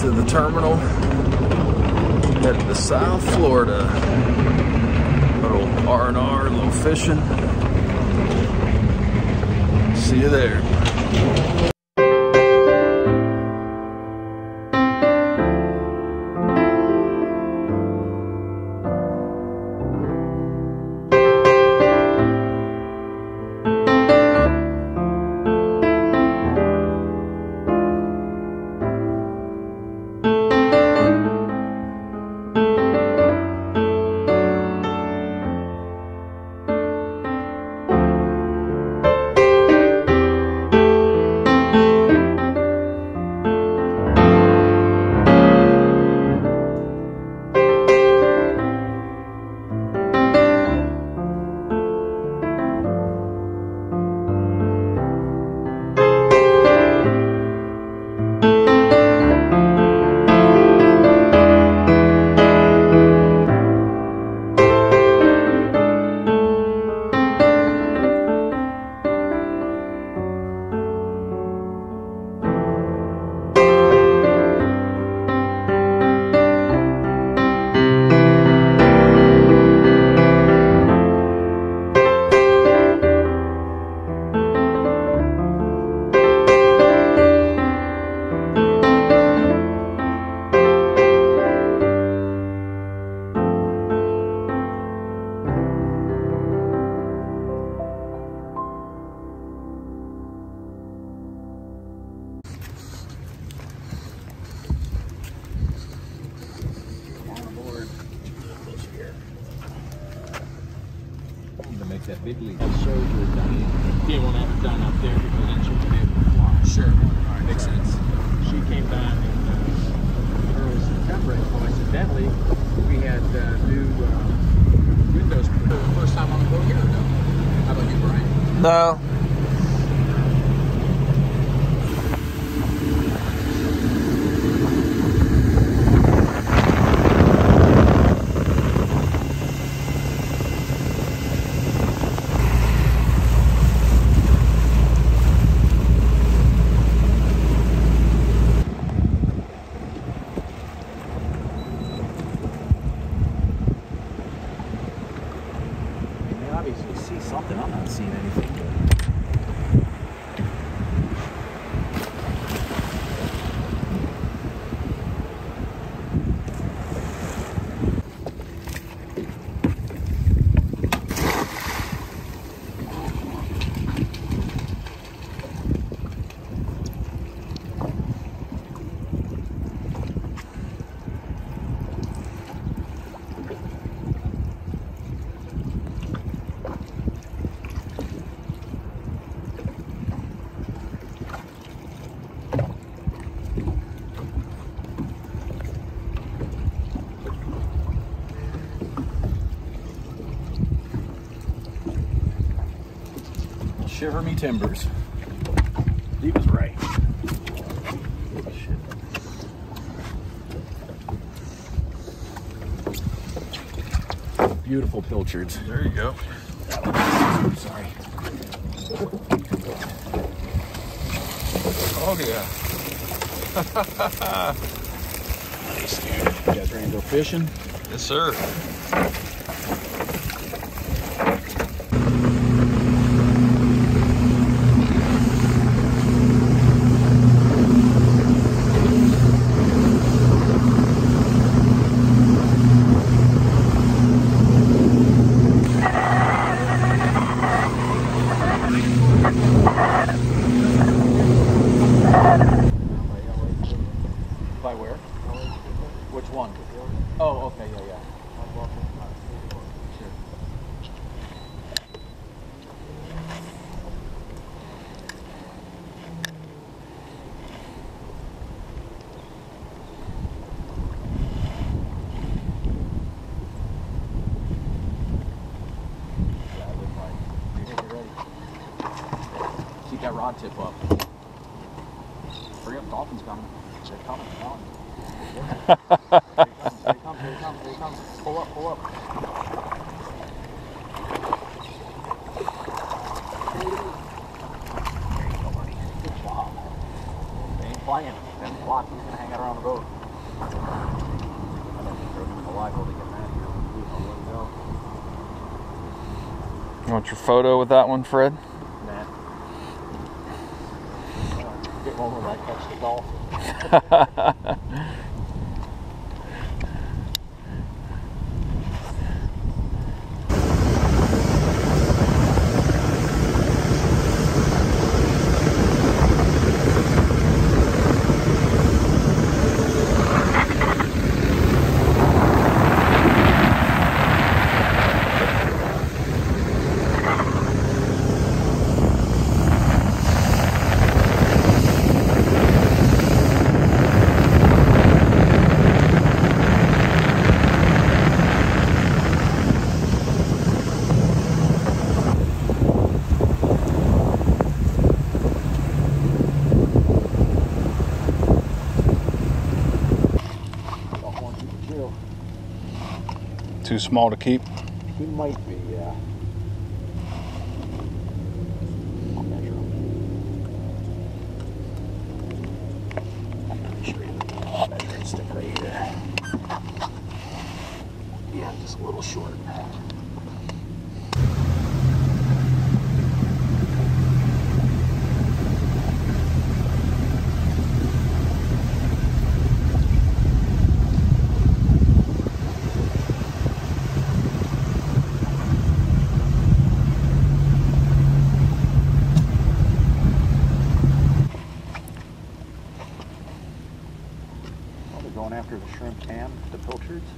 to the terminal. Headed to South Florida. Little R&R, little fishing. See you there. That big leap. That shows you done. Didn't want to have it done up there because then she would be able to fly. Sure. All right, makes sense. She came down in early September, and coincidentally, we had new windows for the first time on the boat here. How about you, Brian? No. Obviously see something. I'm not seeing anything. Shiver me timbers. He was right. Beautiful pilchards. There you go. Sorry. Oh yeah. Nice, dude. You guys ready to go fishing? Yes, sir. By where? Which one? Oh, okay, yeah, yeah. Sure. Yeah, it looked like. You're ready. Keep that rod tip up. Hurry up, dolphin's coming. They're coming, they're coming. Here he comes, here he comes, here he comes. Pull up, pull up. There you go, buddy. Good job. They ain't flying. Then lots he's gonna hang out around the boat. I don't think they're gonna alive while they get mad here. You want your photo with that one, Fred? Nah. Get one where I catch the dolphin. Too small to keep? He might be, yeah. I'll measure him. I'm pretty sure he's a measuring stick right here. Yeah, just a little short. Going after the shrimp and the pilchards.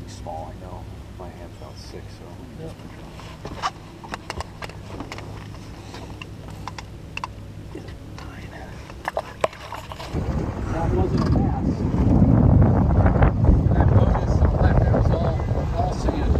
He's small, I know. My hand's about 6, so yep. That wasn't a bass. That boat is left. It was all sand.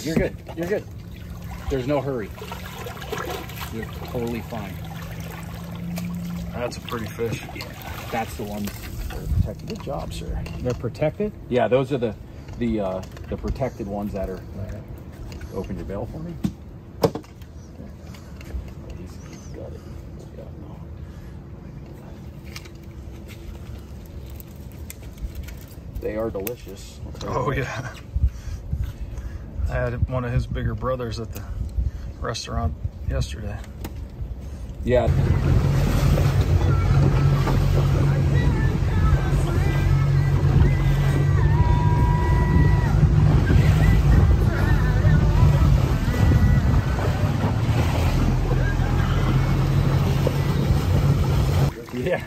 You're good. You're good. There's no hurry. You're totally fine. That's a pretty fish. Yeah, that's the ones that are protected. Good job, sir. They're protected? Yeah, those are the protected ones that are. Open your bail for me. Okay. He's got it. They are delicious. Oh yeah. I had one of his bigger brothers at the restaurant yesterday. Yeah. Yeah.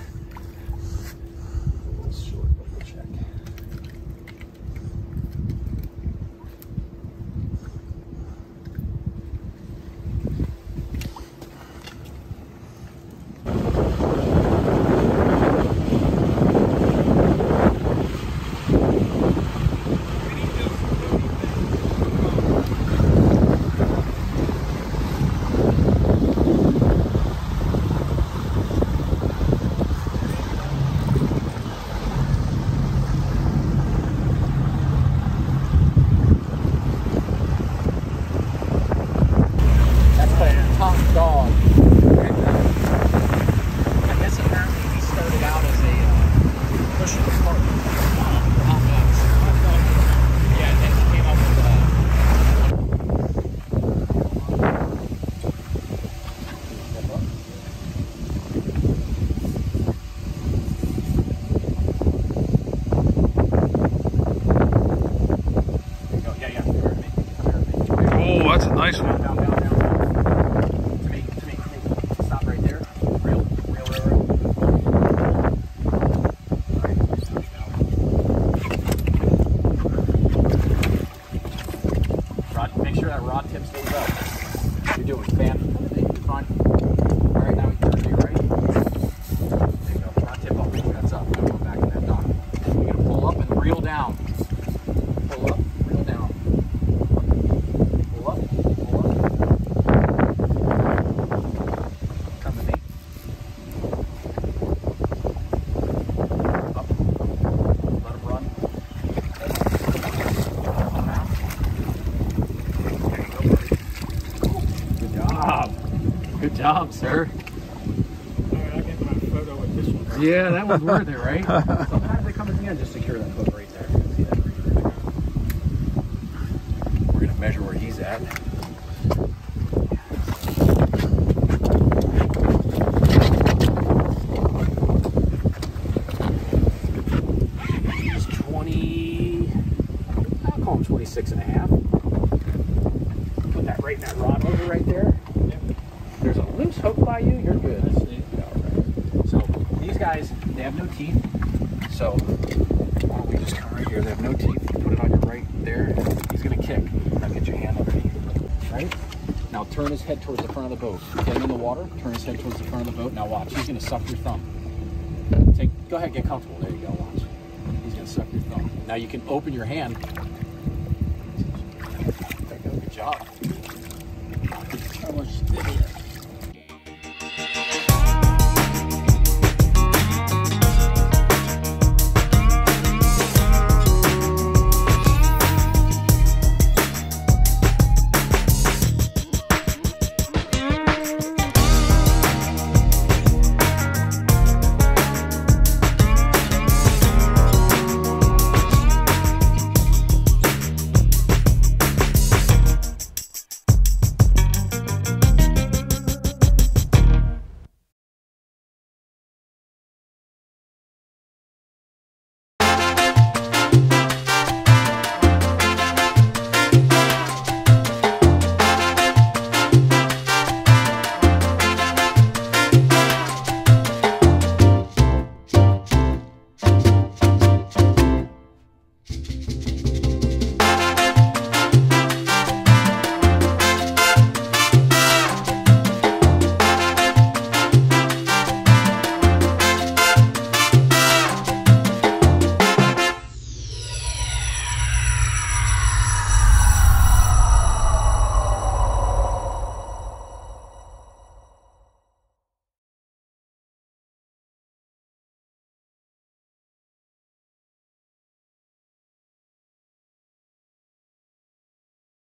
job, sir. All right, I'll get my photo with this one. Right? Yeah, that one's worth it, right? Sometimes they come at the end. Just secure that hook right there. See that? We're gonna measure where he's at. He's 20. I'll call him 26 and a half. Put that right in that rod over right there. There's a loose hook by you, you're good. All right. So these guys, they have no teeth. So why don't we just come right here? They have no teeth. Put it on your right there. He's gonna kick. Now get your hand underneath. Right? Now turn his head towards the front of the boat. Get him in the water. Turn his head towards the front of the boat. Now watch. He's gonna suck your thumb. Go ahead, get comfortable. There you go. Watch. He's gonna suck your thumb. Now you can open your hand. Good job. How much did he have?